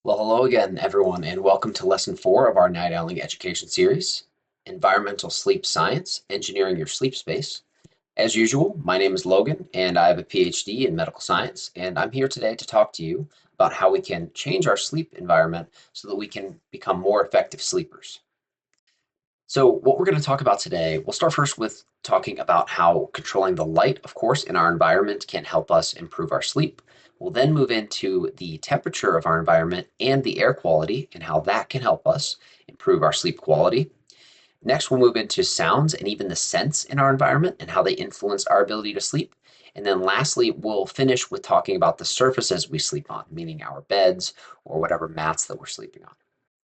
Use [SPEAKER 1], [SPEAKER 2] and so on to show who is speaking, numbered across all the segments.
[SPEAKER 1] Well, hello again, everyone, and welcome to Lesson 4 of our Night Owling Education Series, Environmental Sleep Science, Engineering Your Sleep Space. As usual, my name is Logan, and I have a PhD in medical science, and I'm here today to talk to you about how we can change our sleep environment so that we can become more effective sleepers. So, what we're going to talk about today, we'll start first with talking about how controlling the light, of course, in our environment can help us improve our sleep. We'll then move into the temperature of our environment and the air quality and how that can help us improve our sleep quality. Next, we'll move into sounds and even the scents in our environment and how they influence our ability to sleep. And then lastly, we'll finish with talking about the surfaces we sleep on, meaning our beds or whatever mats that we're sleeping on.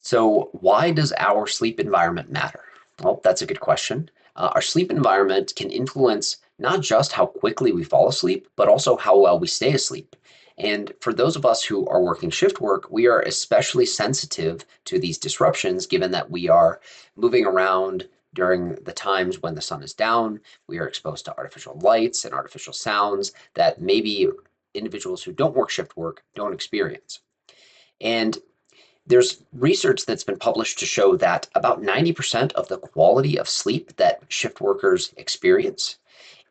[SPEAKER 1] So, why does our sleep environment matter? Well, that's a good question. Our sleep environment can influence not just how quickly we fall asleep, but also how well we stay asleep. And for those of us who are working shift work, we are especially sensitive to these disruptions given that we are moving around during the times when the sun is down. We are exposed to artificial lights and artificial sounds that maybe individuals who don't work shift work don't experience. And there's research that's been published to show that about 90% of the quality of sleep that shift workers experience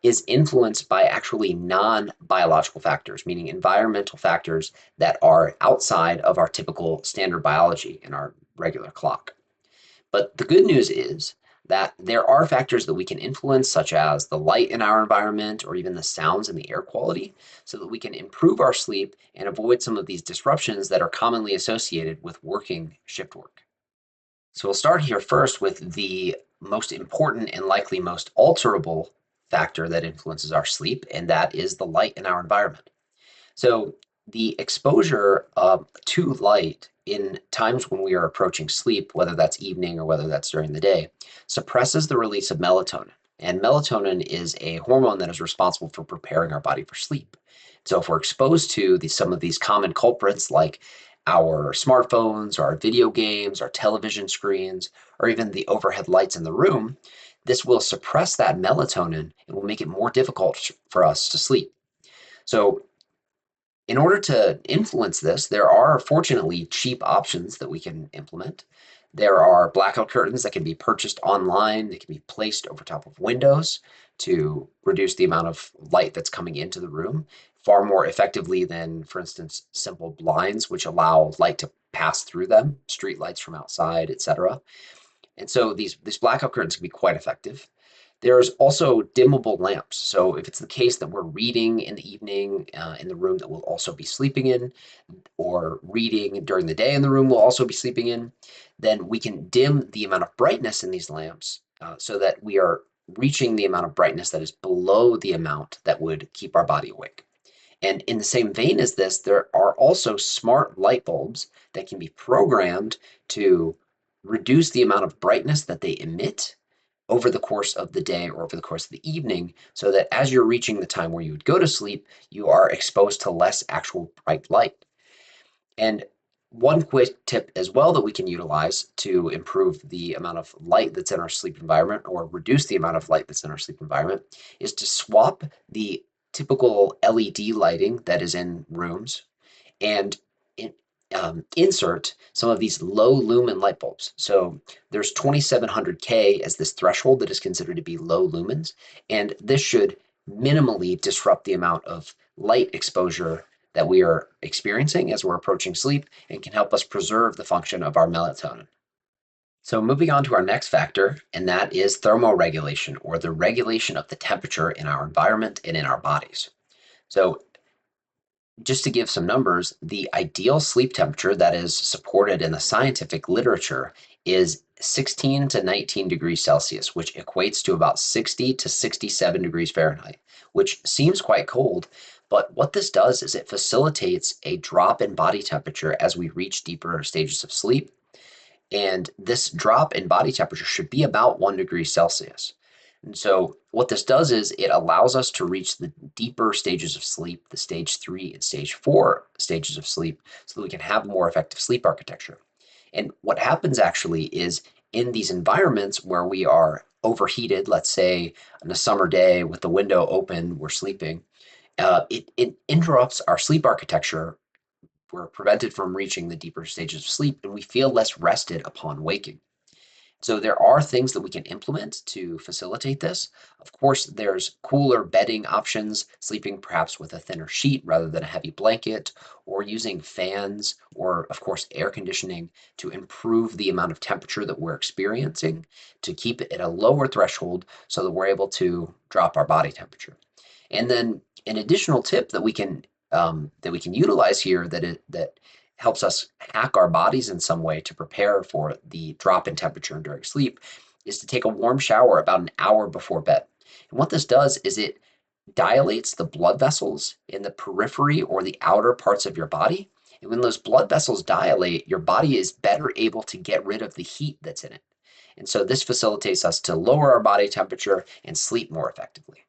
[SPEAKER 1] is influenced by actually non-biological factors, meaning environmental factors that are outside of our typical standard biology in our regular clock. But the good news is that there are factors that we can influence, such as the light in our environment or even the sounds and the air quality, so that we can improve our sleep and avoid some of these disruptions that are commonly associated with working shift work. So we'll start here first with the most important and likely most alterable factor that influences our sleep, and that is the light in our environment. So the exposure to light in times when we are approaching sleep, whether that's evening or whether that's during the day, suppresses the release of melatonin. And melatonin is a hormone that is responsible for preparing our body for sleep. So if we're exposed to some of these common culprits like our smartphones, or our video games, our television screens, or even the overhead lights in the room, this will suppress that melatonin and will make it more difficult for us to sleep. So in order to influence this, there are fortunately cheap options that we can implement. There are blackout curtains that can be purchased online. They can be placed over top of windows to reduce the amount of light that's coming into the room far more effectively than, for instance, simple blinds, which allow light to pass through them, street lights from outside, etc. And so these blackout curtains can be quite effective. There's also dimmable lamps. So if it's the case that we're reading in the evening in the room that we'll also be sleeping in, or reading during the day in the room we'll also be sleeping in, then we can dim the amount of brightness in these lamps so that we are reaching the amount of brightness that is below the amount that would keep our body awake. And in the same vein as this, there are also smart light bulbs that can be programmed to reduce the amount of brightness that they emit over the course of the day or over the course of the evening, so that as you're reaching the time where you would go to sleep, you are exposed to less actual bright light. And one quick tip as well that we can utilize to improve the amount of light that's in our sleep environment or reduce the amount of light that's in our sleep environment is to swap the typical LED lighting that is in rooms and in, insert some of these low lumen light bulbs. So there's 2700K as this threshold that is considered to be low lumens, and this should minimally disrupt the amount of light exposure that we are experiencing as we're approaching sleep and can help us preserve the function of our melatonin. So moving on to our next factor, and that is thermoregulation, or the regulation of the temperature in our environment and in our bodies. So just to give some numbers, the ideal sleep temperature that is supported in the scientific literature is 16 to 19 degrees Celsius, which equates to about 60 to 67 degrees Fahrenheit, which seems quite cold. But what this does is it facilitates a drop in body temperature as we reach deeper stages of sleep. And this drop in body temperature should be about 1 degree Celsius. And so what this does is it allows us to reach the deeper stages of sleep, the stage 3 and stage 4 stages of sleep, so that we can have more effective sleep architecture. And what happens actually is in these environments where we are overheated, let's say on a summer day with the window open, we're sleeping, it interrupts our sleep architecture we're prevented from reaching the deeper stages of sleep, and we feel less rested upon waking. So there are things that we can implement to facilitate this. Of course, there's cooler bedding options, sleeping perhaps with a thinner sheet rather than a heavy blanket, or using fans or, of course, air conditioning to improve the amount of temperature that we're experiencing to keep it at a lower threshold so that we're able to drop our body temperature. And then an additional tip that we can utilize here that helps us hack our bodies in some way to prepare for the drop in temperature during sleep is to take a warm shower about an hour before bed. And what this does is it dilates the blood vessels in the periphery or the outer parts of your body. And when those blood vessels dilate, your body is better able to get rid of the heat that's in it. And so this facilitates us to lower our body temperature and sleep more effectively.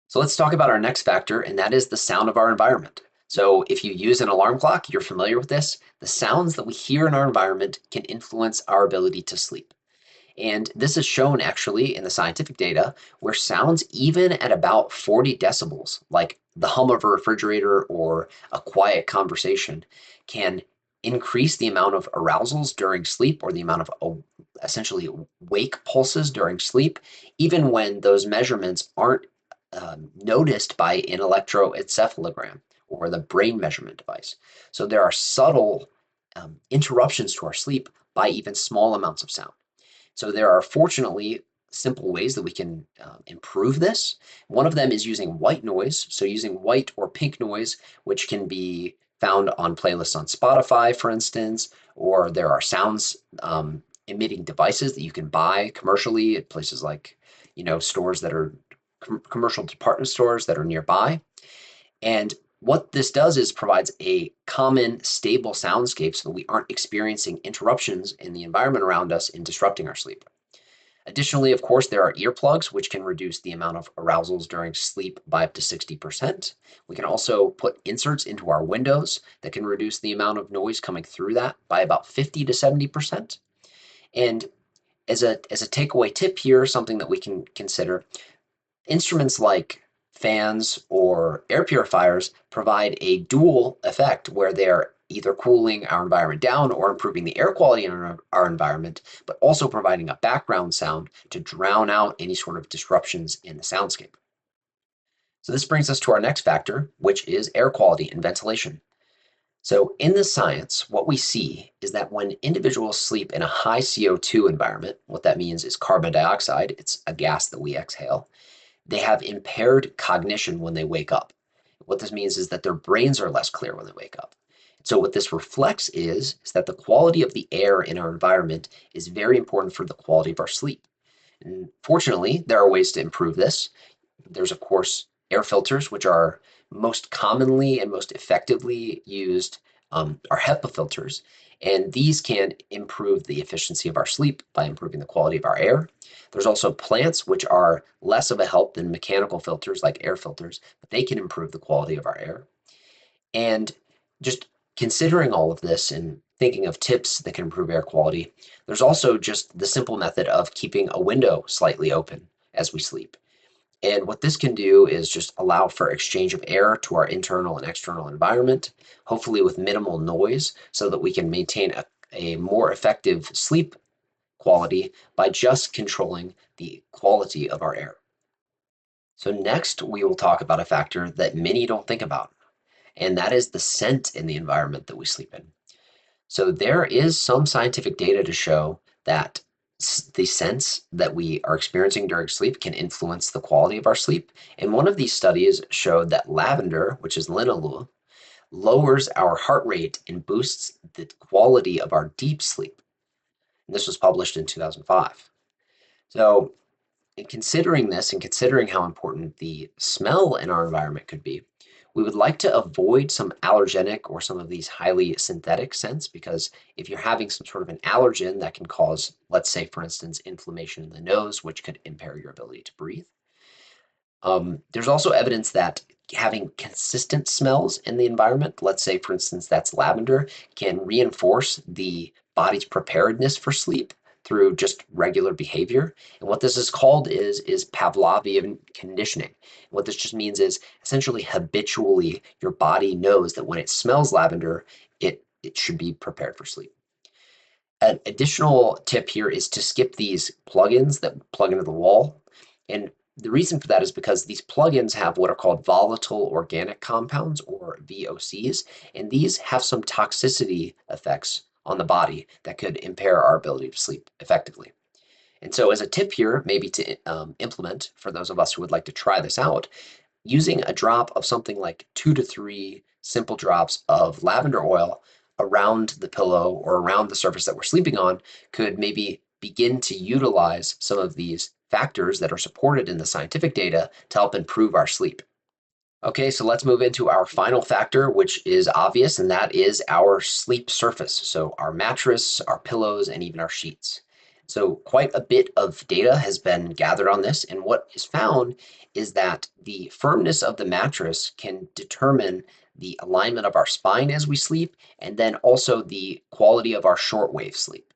[SPEAKER 1] So let's talk about our next factor, and that is the sound of our environment. So if you use an alarm clock, you're familiar with this. The sounds that we hear in our environment can influence our ability to sleep. And this is shown actually in the scientific data where sounds, even at about 40 decibels, like the hum of a refrigerator or a quiet conversation, can increase the amount of arousals during sleep or the amount of essentially wake pulses during sleep, even when those measurements aren't noticed by an electroencephalogram or the brain measurement device. So there are subtle interruptions to our sleep by even small amounts of sound. So there are fortunately simple ways that we can improve this. One of them is using white noise. So using white or pink noise, which can be found on playlists on Spotify, for instance, or there are sounds emitting devices that you can buy commercially at places like, stores that are commercial department stores that are nearby. And what this does is provides a common, stable soundscape so that we aren't experiencing interruptions in the environment around us and disrupting our sleep. Additionally, of course, there are earplugs, which can reduce the amount of arousals during sleep by up to 60%. We can also put inserts into our windows that can reduce the amount of noise coming through that by about 50 to 70%. And as a takeaway tip here, something that we can consider, instruments like fans or air purifiers provide a dual effect where they're either cooling our environment down or improving the air quality in our environment, but also providing a background sound to drown out any sort of disruptions in the soundscape. So this brings us to our next factor, which is air quality and ventilation. So in the science, what we see is that when individuals sleep in a high CO2 environment, what that means is carbon dioxide, it's a gas that we exhale, they have impaired cognition when they wake up. What this means is that their brains are less clear when they wake up. So what this reflects is that the quality of the air in our environment is very important for the quality of our sleep. And fortunately, there are ways to improve this. There's, of course, air filters, which are most commonly and most effectively used are HEPA filters. And these can improve the efficiency of our sleep by improving the quality of our air. There's also plants, which are less of a help than mechanical filters like air filters, but they can improve the quality of our air. And just considering all of this and thinking of tips that can improve air quality, there's also just the simple method of keeping a window slightly open as we sleep. And what this can do is just allow for exchange of air to our internal and external environment, hopefully with minimal noise, so that we can maintain a more effective sleep quality by just controlling the quality of our air. So next, we will talk about a factor that many don't think about, and that is the scent in the environment that we sleep in. So there is some scientific data to show that the scents that we are experiencing during sleep can influence the quality of our sleep. And one of these studies showed that lavender, which is linalool, lowers our heart rate and boosts the quality of our deep sleep. And this was published in 2005. So in considering this and considering how important the smell in our environment could be, we would like to avoid some allergenic or some of these highly synthetic scents, because if you're having some sort of an allergen that can cause, let's say, for instance, inflammation in the nose, which could impair your ability to breathe. There's also evidence that having consistent smells in the environment, let's say, for instance, that's lavender, can reinforce the body's preparedness for sleep through just regular behavior. And what this is called is Pavlovian conditioning. What this just means is essentially habitually your body knows that when it smells lavender, it should be prepared for sleep. An additional tip here is to skip these plugins that plug into the wall. And the reason for that is because these plugins have what are called volatile organic compounds, or VOCs, and these have some toxicity effects on the body that could impair our ability to sleep effectively. And so as a tip here, maybe to implement for those of us who would like to try this out, using a drop of something like 2 to 3 simple drops of lavender oil around the pillow or around the surface that we're sleeping on could maybe begin to utilize some of these factors that are supported in the scientific data to help improve our sleep. Okay, so let's move into our final factor, which is obvious, and that is our sleep surface. So our mattress, our pillows, and even our sheets. So quite a bit of data has been gathered on this, and what is found is that the firmness of the mattress can determine the alignment of our spine as we sleep, and then also the quality of our shortwave sleep.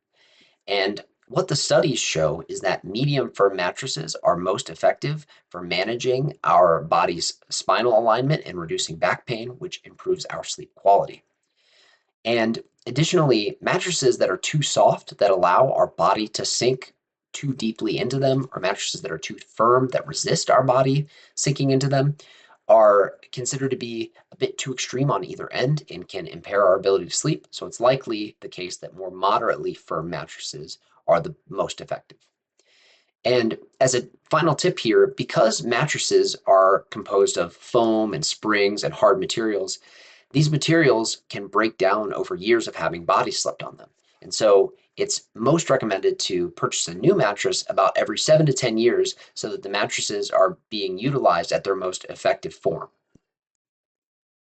[SPEAKER 1] And what the studies show is that medium firm mattresses are most effective for managing our body's spinal alignment and reducing back pain, which improves our sleep quality. And additionally, mattresses that are too soft, that allow our body to sink too deeply into them, or mattresses that are too firm, that resist our body sinking into them, are considered to be a bit too extreme on either end and can impair our ability to sleep. So it's likely the case that more moderately firm mattresses are the most effective. And as a final tip here, because mattresses are composed of foam and springs and hard materials, these materials can break down over years of having bodies slept on them. And so it's most recommended to purchase a new mattress about every 7 to 10 years so that the mattresses are being utilized at their most effective form.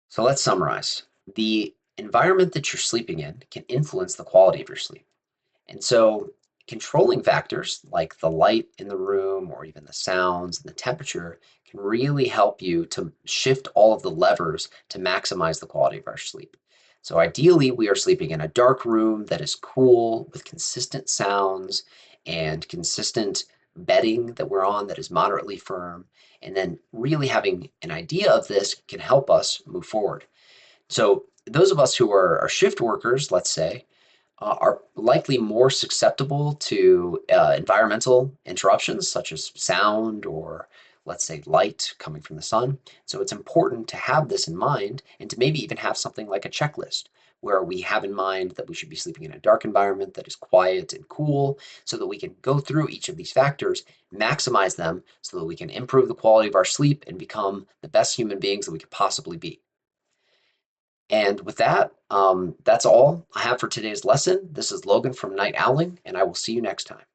[SPEAKER 1] So let's summarize. The environment that you're sleeping in can influence the quality of your sleep. And so controlling factors like the light in the room or even the sounds and the temperature can really help you to shift all of the levers to maximize the quality of our sleep. So ideally, we are sleeping in a dark room that is cool with consistent sounds and consistent bedding that we're on that is moderately firm. And then really having an idea of this can help us move forward. So those of us who are shift workers, let's say, are likely more susceptible to environmental interruptions such as sound or, let's say, light coming from the sun. So it's important to have this in mind and to maybe even have something like a checklist where we have in mind that we should be sleeping in a dark environment that is quiet and cool so that we can go through each of these factors, maximize them so that we can improve the quality of our sleep and become the best human beings that we could possibly be. And with that, that's all I have for today's lesson. This is Logan from Night Owling, and I will see you next time.